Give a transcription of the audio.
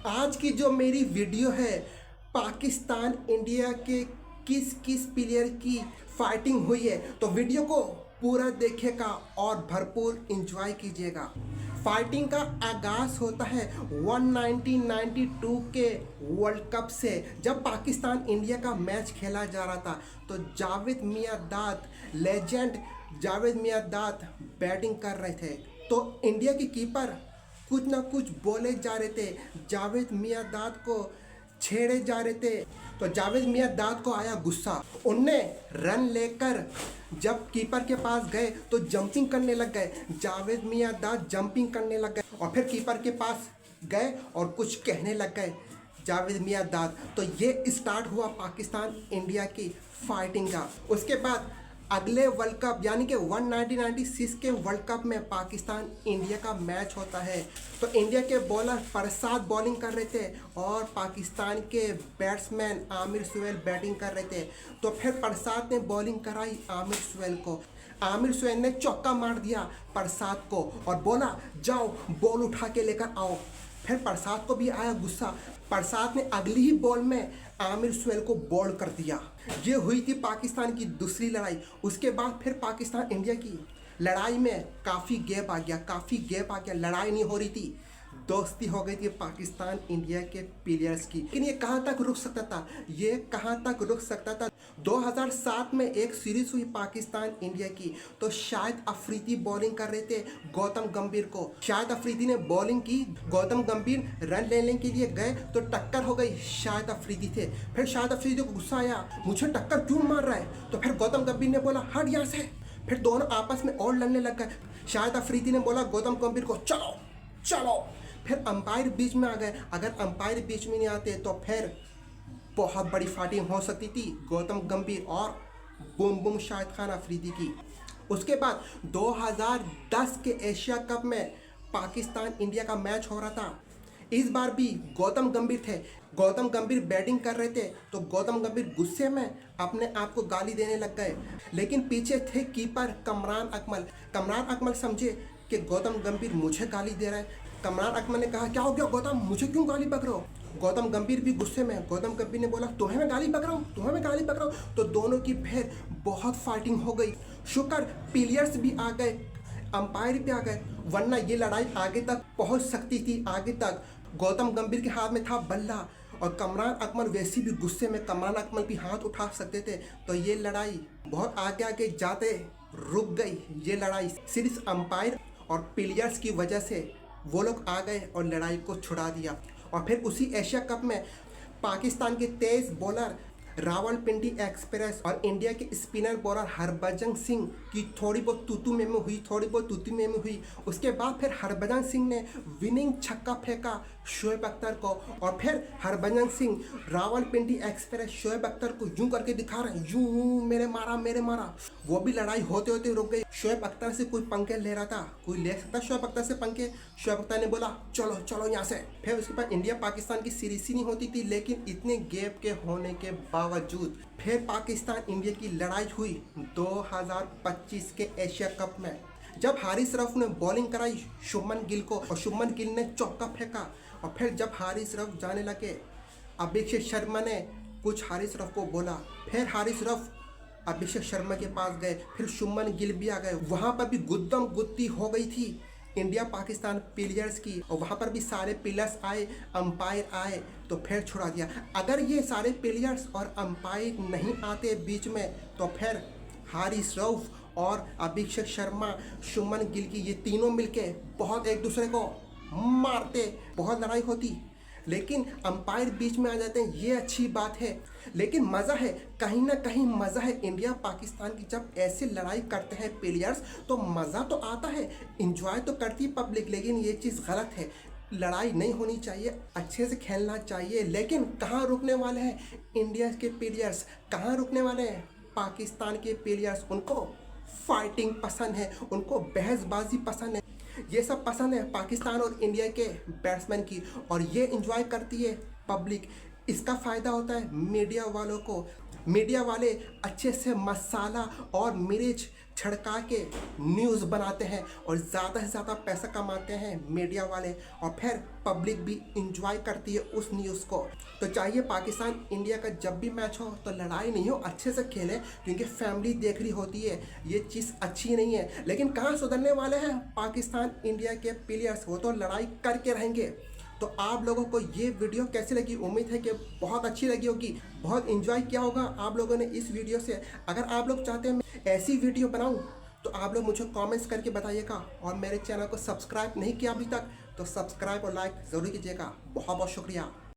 आज की जो मेरी वीडियो है, पाकिस्तान इंडिया के किस किस प्लेयर की फाइटिंग हुई है, तो वीडियो को पूरा देखिएगा और भरपूर एंजॉय कीजिएगा। फाइटिंग का आगाज़ होता है 1992 के वर्ल्ड कप से, जब पाकिस्तान इंडिया का मैच खेला जा रहा था। तो जावेद मियांदाद, लेजेंड जावेद मियांदाद बैटिंग कर रहे थे। तो इंडिया के कीपर कुछ ना कुछ बोले जा रहे थे, जावेद मियांदाद को छेड़े जा रहे थे। तो जावेद मियांदाद को आया गुस्सा, उनने रन लेकर जब कीपर के पास गए तो जंपिंग करने लग गए। जावेद मियांदाद जंपिंग करने लग गए और फिर कीपर के पास गए और कुछ कहने लग गए जावेद मियांदाद। तो ये स्टार्ट हुआ पाकिस्तान इंडिया की फाइटिंग का। उसके बाद अगले वर्ल्ड कप यानी कि 1996 के वर्ल्ड कप में पाकिस्तान इंडिया का मैच होता है। तो इंडिया के बॉलर प्रसाद बॉलिंग कर रहे थे और पाकिस्तान के बैट्समैन आमिर सुहेल बैटिंग कर रहे थे। तो फिर प्रसाद ने बॉलिंग कराई आमिर सुहेल को। आमिर सुहेल ने चौका मार दिया प्रसाद को और बोला जाओ बॉल उठा के लेकर आओ। फिर प्रसाद को भी आया गुस्सा, प्रसाद ने अगली ही बॉल में आमिर सुहेल को बॉल कर दिया। ये हुई थी पाकिस्तान की दूसरी लड़ाई। उसके बाद फिर पाकिस्तान इंडिया की लड़ाई में काफ़ी गैप आ गया, लड़ाई नहीं हो रही थी, दोस्ती हो गई थी पाकिस्तान इंडिया के प्लेयर्स की। लेकिन ये कहाँ तक रुक सकता था 2007 में एक सीरीज हुई पाकिस्तान इंडिया की। तो शाहिद अफरीदी बॉलिंग कर रहे थे गौतम गंभीर को। शाहिद अफरीदी ने बॉलिंग की, गौतम गंभीर रन लेने के लिए गए तो टक्कर हो गई, शाहिद अफरीदी थे। फिर शाहिद अफरीदी को गुस्सा आया, मुझे टक्कर क्यों मार रहा है। तो फिर गौतम गंभीर ने बोला हट यहाँ से। फिर दोनों आपस में और लड़ने लग गए। शाहिद अफरीदी ने बोला गौतम गंभीर को चलो चलो। फिर अंपायर बीच में आ गए। अगर अंपायर बीच में नहीं आते तो फिर बहुत बड़ी फाइटिंग हो सकती थी गौतम गंभीर और बूम बूम शाहिद खान अफरीदी की। उसके बाद 2010 के एशिया कप में पाकिस्तान इंडिया का मैच हो रहा था। इस बार भी गौतम गंभीर थे, गौतम गंभीर बैटिंग कर रहे थे। तो गौतम गंभीर गुस्से में अपने आप को गाली देने लग गए, लेकिन पीछे थे कीपर कमरान अकमल। कमरान अकमल समझे कि गौतम गंभीर मुझे गाली दे रहा है। कमरान अकमल ने कहा क्या हो गया गौतम, मुझे क्यों गाली बक रहे हो। गौतम गंभीर भी गुस्से में, गौतम गंभीर ने बोला तुम्हें मैं गाली बक रहा हूँ। तो दोनों की फिर बहुत फाइटिंग हो गई। शुक्र प्लेयर्स भी आ गए, अंपायर भी आ गए, वरना ये लड़ाई आगे तक पहुंच सकती थी। आगे तक गौतम गंभीर के हाथ में था बल्ला और कमरान अकमल वैसे भी गुस्से में, कमरान अकमल भी हाथ उठा सकते थे। तो ये लड़ाई बहुत आगे जाते रुक गई। ये लड़ाई सिर्फ अंपायर और प्लेयर्स की वजह से वो लोग आ गए और लड़ाई को छुड़ा दिया। और फिर उसी एशिया कप में पाकिस्तान के तेज बॉलर रावलपिंडी एक्सप्रेस और इंडिया के स्पिनर बॉलर हरभजन सिंह की थोड़ी बहुत तूतू में हुई। उसके बाद फिर हरभजन सिंह ने विनिंग छक्का फेंका शोएब अख्तर को। और फिर हरभजन सिंह रावलपिंडी एक्सप्रेस शोएब अख्तर को यूं करके दिखा रहे हैं, यूं मेरे मारा। वो भी लड़ाई होते होते रुक गई। शोएब अख्तर से कोई पंखे ले रहा था, कोई ले सकता शोएब अख्तर से पंखे। शोएब अख्तर ने बोला चलो चलो यहाँ से। फिर उसके बाद इंडिया पाकिस्तान की सीरीज ही नहीं होती थी, लेकिन इतने गैप के होने के बावजूद फिर पाकिस्तान इंडिया की लड़ाई हुई 2025 के एशिया कप में, जब हारिस रऊफ ने बॉलिंग कराई शुभमन गिल को और शुभमन गिल ने चौका फेंका। और फिर जब हारिस रऊफ जाने लगे, अभिषेक शर्मा ने कुछ हारिस रऊफ को बोला। फिर हारिस रऊफ अभिषेक शर्मा के पास गए, फिर शुभमन गिल भी आ गए। वहाँ पर भी गुद्दम गुत्ती हो गई थी इंडिया पाकिस्तान प्लेयर्स की, और वहाँ पर भी सारे प्लेयर्स आए, अंपायर आए तो फिर छुड़ा दिया। अगर ये सारे प्लेयर्स और अंपायर नहीं आते बीच में तो फिर हारिस रऊफ और अभिषेक शर्मा, शुभमन गिल की ये तीनों मिलके बहुत एक दूसरे को मारते, बहुत लड़ाई होती। लेकिन अंपायर बीच में आ जाते हैं, ये अच्छी बात है। लेकिन मज़ा है, कहीं ना कहीं मज़ा है इंडिया पाकिस्तान की। जब ऐसे लड़ाई करते हैं प्लेयर्स तो मज़ा तो आता है, इंजॉय तो करती है पब्लिक। लेकिन ये चीज़ गलत है, लड़ाई नहीं होनी चाहिए, अच्छे से खेलना चाहिए। लेकिन कहाँ रुकने वाले हैं इंडिया के प्लेयर्स, कहाँ रुकने वाले हैं पाकिस्तान के प्लेयर्स। उनको फाइटिंग पसंद है, उनको बहसबाजी पसंद है, ये सब पसंद है पाकिस्तान और इंडिया के बैट्समैन की, और ये एंजॉय करती है पब्लिक। इसका फ़ायदा होता है मीडिया वालों को। मीडिया वाले अच्छे से मसाला और मिर्च छिड़का के न्यूज़ बनाते हैं और ज़्यादा से ज़्यादा पैसा कमाते हैं मीडिया वाले, और फिर पब्लिक भी इंजॉय करती है उस न्यूज़ को। तो चाहिए पाकिस्तान इंडिया का जब भी मैच हो तो लड़ाई नहीं हो, अच्छे से खेलें, क्योंकि फैमिली देख रही होती है। ये चीज़ अच्छी नहीं है। लेकिन कहाँ सुधरने वाले हैं पाकिस्तान इंडिया के प्लेयर्स, वो तो लड़ाई करके रहेंगे। तो आप लोगों को ये वीडियो कैसी लगी? उम्मीद है कि बहुत अच्छी लगी होगी, बहुत एंजॉय किया होगा आप लोगों ने इस वीडियो से। अगर आप लोग चाहते हैं मैं ऐसी वीडियो बनाऊं तो आप लोग मुझे कमेंट्स करके बताइएगा, और मेरे चैनल को सब्सक्राइब नहीं किया अभी तक तो सब्सक्राइब और लाइक ज़रूर कीजिएगा। बहुत बहुत शुक्रिया।